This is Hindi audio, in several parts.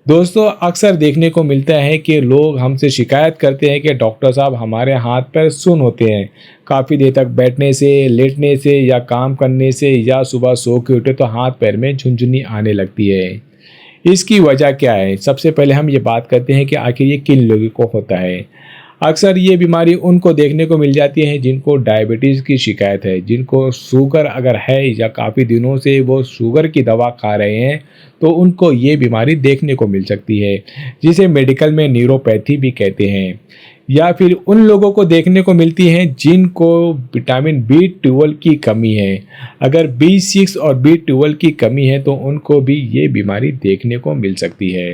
दोस्तों अक्सर देखने को मिलता है कि लोग हमसे शिकायत करते हैं कि डॉक्टर साहब हमारे हाथ पैर सुन्न होते हैं। काफ़ी देर तक बैठने से, लेटने से या काम करने से या सुबह सो के उठे तो हाथ पैर में झुनझुनी आने लगती है। इसकी वजह क्या है? सबसे पहले हम ये बात करते हैं कि आखिर ये किन लोगों को होता है। अक्सर ये बीमारी उनको देखने को मिल जाती है जिनको डायबिटीज़ की शिकायत है, जिनको शुगर अगर है या काफ़ी दिनों से वो शुगर की दवा खा रहे हैं, तो उनको ये बीमारी देखने को मिल सकती है, जिसे मेडिकल में न्यूरोपैथी भी कहते हैं। या फिर उन लोगों को देखने को मिलती हैं जिनको विटामिन बी 12 की कमी है। अगर बी 6 और बी 12 की कमी है तो उनको भी ये बीमारी देखने को मिल सकती है।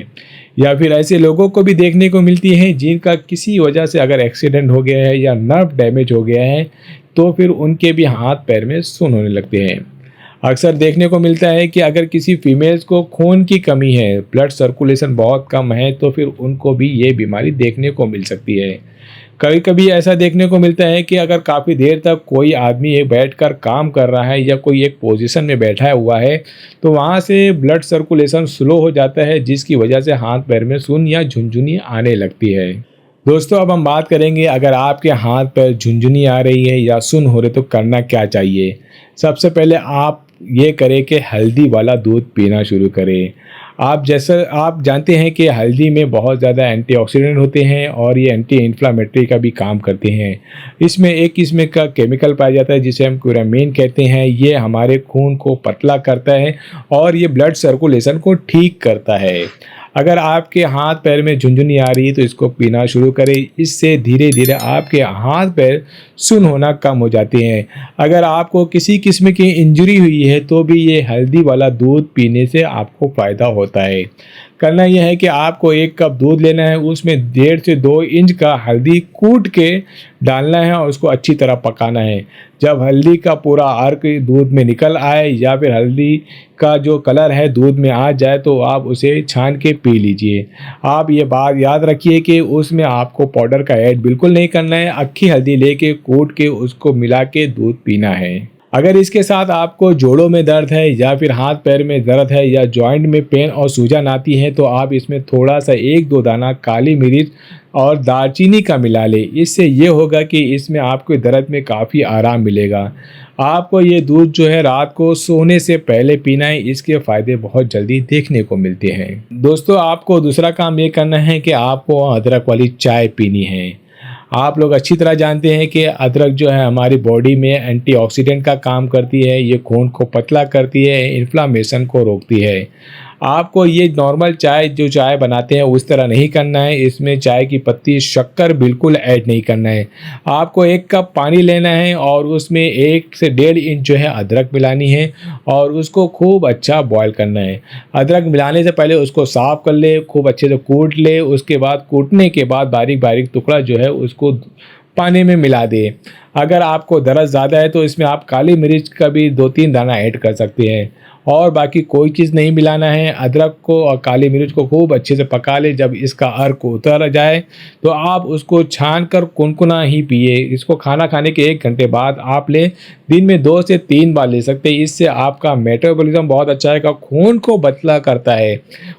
या फिर ऐसे लोगों को भी देखने को मिलती है जिनका किसी वजह से अगर एक्सीडेंट हो गया है या नर्व डैमेज हो गया है, तो फिर उनके भी हाथ पैर में सुन्न होने लगते हैं। अक्सर देखने को मिलता है कि अगर किसी फीमेल्स को खून की कमी है, ब्लड सर्कुलेशन बहुत कम है, तो फिर उनको भी ये बीमारी देखने को मिल सकती है। कभी कभी ऐसा देखने को मिलता है कि अगर काफ़ी देर तक कोई आदमी बैठकर काम कर रहा है या कोई एक पोजीशन में बैठा हुआ है, तो वहाँ से ब्लड सर्कुलेशन स्लो हो जाता है, जिसकी वजह से हाथ पैर में सुन्न या झुनझुनी आने लगती है। दोस्तों अब हम बात करेंगे, अगर आपके हाथ पैर झुनझुनी आ रही है या सुन्न हो रहे तो करना क्या चाहिए। सबसे पहले आप ये करें कि हल्दी वाला दूध पीना शुरू करें। आप जानते हैं कि हल्दी में बहुत ज़्यादा एंटीऑक्सीडेंट होते हैं और ये एंटी इन्फ्लामेटरी का भी काम करते हैं। इसमें एक किस्म का केमिकल पाया जाता है जिसे हम क्यूरामीन कहते हैं। ये हमारे खून को पतला करता है और ये ब्लड सर्कुलेशन को ठीक करता है। अगर आपके हाथ पैर में झुनझुनी आ रही है तो इसको पीना शुरू करें। इससे धीरे धीरे आपके हाथ पैर सुन्न होना कम हो जाते हैं। अगर आपको किसी किस्म की इंजरी हुई है तो भी ये हल्दी वाला दूध पीने से आपको फ़ायदा होता है। करना यह है कि आपको 1 कप दूध लेना है, उसमें 1.5 से 2 इंच का हल्दी कूट के डालना है और उसको अच्छी तरह पकाना है। जब हल्दी का पूरा अर्क दूध में निकल आए या फिर हल्दी का जो कलर है दूध में आ जाए तो आप उसे छान के पी लीजिए। आप ये बात याद रखिए कि उसमें आपको पाउडर का ऐड बिल्कुल नहीं करना है। अक्खी हल्दी लेके कूट के उसको मिला के दूध पीना है। अगर इसके साथ आपको जोड़ों में दर्द है या फिर हाथ पैर में दर्द है या जॉइंट में पेन और सूजन आती है तो आप इसमें थोड़ा सा 1-2 दाना काली मिर्च और दालचीनी का मिला लें। इससे ये होगा कि इसमें आपको दर्द में काफ़ी आराम मिलेगा। आपको ये दूध जो है रात को सोने से पहले पीना है। इसके फ़ायदे बहुत जल्दी देखने को मिलते हैं। दोस्तों आपको दूसरा काम ये करना है कि आपको अदरक वाली चाय पीनी है। आप लोग अच्छी तरह जानते हैं कि अदरक जो है हमारी बॉडी में एंटीऑक्सीडेंट का काम करती है। ये खून को पतला करती है, इन्फ्लामेशन को रोकती है। आपको ये नॉर्मल चाय बनाते हैं उस तरह नहीं करना है। इसमें चाय की पत्ती, शक्कर बिल्कुल ऐड नहीं करना है। आपको 1 कप पानी लेना है और उसमें 1 से 1.5 इंच जो है अदरक मिलानी है और उसको खूब अच्छा बॉयल करना है। अदरक मिलाने से पहले उसको साफ़ कर ले, खूब अच्छे से कूट ले। उसके बाद कूटने के बाद बारीक बारीक टुकड़ा जो है उसको पानी में मिला दे। अगर आपको दर्द ज़्यादा है तो इसमें आप काली मिर्च का भी 2-3 दाना ऐड कर सकते हैं और बाकी कोई चीज़ नहीं मिलाना है। अदरक को और काली मिर्च को खूब अच्छे से पका ले। जब इसका अर्क उतर जाए तो आप उसको छान कर कुनकुना ही पिए। इसको खाना खाने के 1 घंटे बाद आप लें। दिन में 2 से 3 बार ले सकते हैं। इससे आपका मेटाबॉलिज्म बहुत अच्छा है, खून को पतला करता है।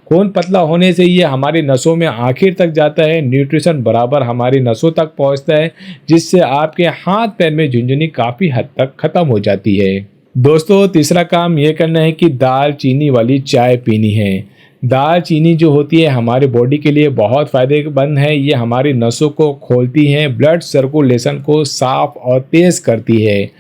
खून पतला होने से ये हमारी नसों में आखिर तक जाता है। न्यूट्रिशन बराबर हमारी नसों तक पहुंचता है, जिससे आपके हाथ पैर में झुनझुनी काफ़ी हद तक ख़त्म हो जाती है। दोस्तों तीसरा काम ये करना है कि दाल चीनी वाली चाय पीनी है। दाल चीनी जो होती है हमारे बॉडी के लिए बहुत फ़ायदेमंद है। ये हमारी नसों को खोलती है, ब्लड सर्कुलेशन को साफ़ और तेज़ करती है।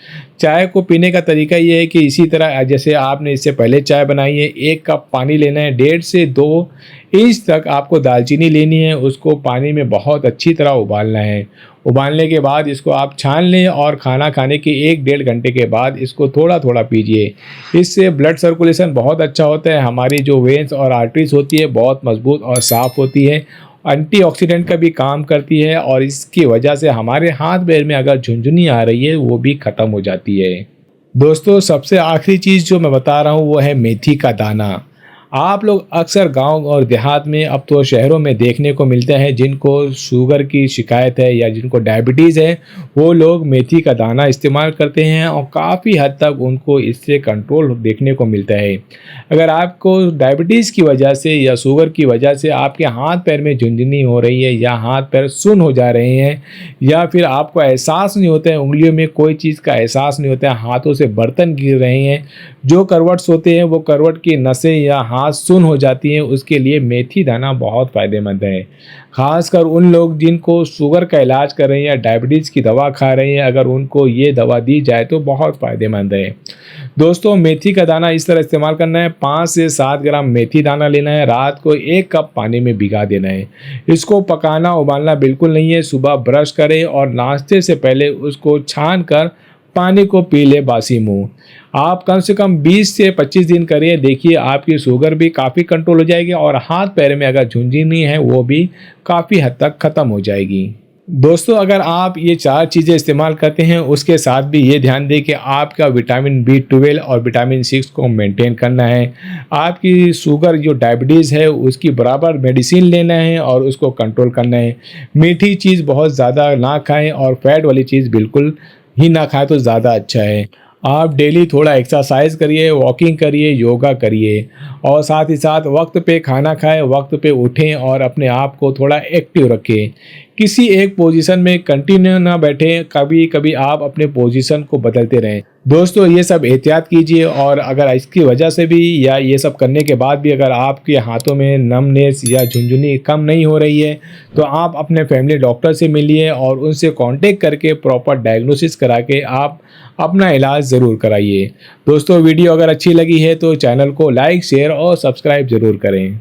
चाय को पीने का तरीका ये है कि इसी तरह जैसे आपने इससे पहले चाय बनाई है, 1 कप पानी लेना है, 1.5 से 2 इंच तक आपको दालचीनी लेनी है। उसको पानी में बहुत अच्छी तरह उबालना है। उबालने के बाद इसको आप छान लें और खाना खाने के 1-1.5 घंटे के बाद इसको थोड़ा थोड़ा पीजिए। इससे ब्लड सर्कुलेशन बहुत अच्छा होता है। हमारी जो वेन्स और आर्टरीज होती है बहुत मजबूत और साफ़ होती है। एंटीऑक्सीडेंट का भी काम करती है और इसकी वजह से हमारे हाथ पैर में अगर झुनझुनी आ रही है वो भी ख़त्म हो जाती है। दोस्तों सबसे आखिरी चीज़ जो मैं बता रहा हूँ वो है मेथी का दाना। आप लोग अक्सर गांव और देहात में, अब तो शहरों में देखने को मिलता है, जिनको शुगर की शिकायत है या जिनको डायबिटीज़ है, वो लोग मेथी का दाना इस्तेमाल करते हैं और काफ़ी हद तक उनको इससे कंट्रोल देखने को मिलता है। अगर आपको डायबिटीज़ की वजह से या शुगर की वजह से आपके हाथ पैर में झुनझुनी हो रही है या हाथ पैर सुन्न हो जा रहे हैं, या फिर आपको एहसास नहीं होता है, उंगलियों में कोई चीज़ का एहसास नहीं होता है, हाथों से बर्तन गिर रहे हैं, जो करवट सोते हैं वो करवट की नसें या हाथ सुन्न हो जाती हैं, उसके लिए मेथी दाना बहुत फ़ायदेमंद है। ख़ासकर उन लोग जिनको शुगर का इलाज कर रहे हैं या डायबिटीज़ की दवा खा रहे हैं, अगर उनको ये दवा दी जाए तो बहुत फ़ायदेमंद है। दोस्तों, मेथी का दाना इस तरह इस्तेमाल करना है, 5 से 7 ग्राम मेथी दाना लेना है, रात को 1 कप पानी में भिगा देना है। इसको पकाना उबालना बिल्कुल नहीं है। सुबह ब्रश करें और नाश्ते से पहले उसको छान कर पानी को पी ले बासी मुंह। आप कम से कम 20 से 25 दिन करिए, देखिए आपकी शुगर भी काफ़ी कंट्रोल हो जाएगी और हाथ पैर में अगर झुनझुनी है वो भी काफ़ी हद तक ख़त्म हो जाएगी। दोस्तों, अगर आप ये 4 चीज़ें इस्तेमाल करते हैं, उसके साथ भी ये ध्यान दें कि आपका विटामिन B12 और विटामिन 6 को मेंटेन करना है। आपकी शुगर जो डायबिटीज़ है उसकी बराबर मेडिसिन लेना है और उसको कंट्रोल करना है। मीठी चीज़ बहुत ज़्यादा ना खाएं और फैट वाली चीज़ बिल्कुल ही ना खाएं तो ज़्यादा अच्छा है। आप डेली थोड़ा एक्सरसाइज करिए, वॉकिंग करिए, योगा करिए और साथ ही साथ वक्त पे खाना खाएं, वक्त पे उठें और अपने आप को थोड़ा एक्टिव रखें। किसी एक पोजीशन में कंटिन्यू ना बैठें, कभी कभी आप अपने पोजीशन को बदलते रहें। दोस्तों, ये सब एहतियात कीजिए और अगर इसकी वजह से भी या ये सब करने के बाद भी अगर आपके हाथों में नमनेस या झुनझुनी कम नहीं हो रही है, तो आप अपने फैमिली डॉक्टर से मिलिए और उनसे कांटेक्ट करके प्रॉपर डायग्नोसिस करा के आप अपना इलाज ज़रूर कराइए। दोस्तों, वीडियो अगर अच्छी लगी है तो चैनल को लाइक, शेयर और सब्सक्राइब ज़रूर करें।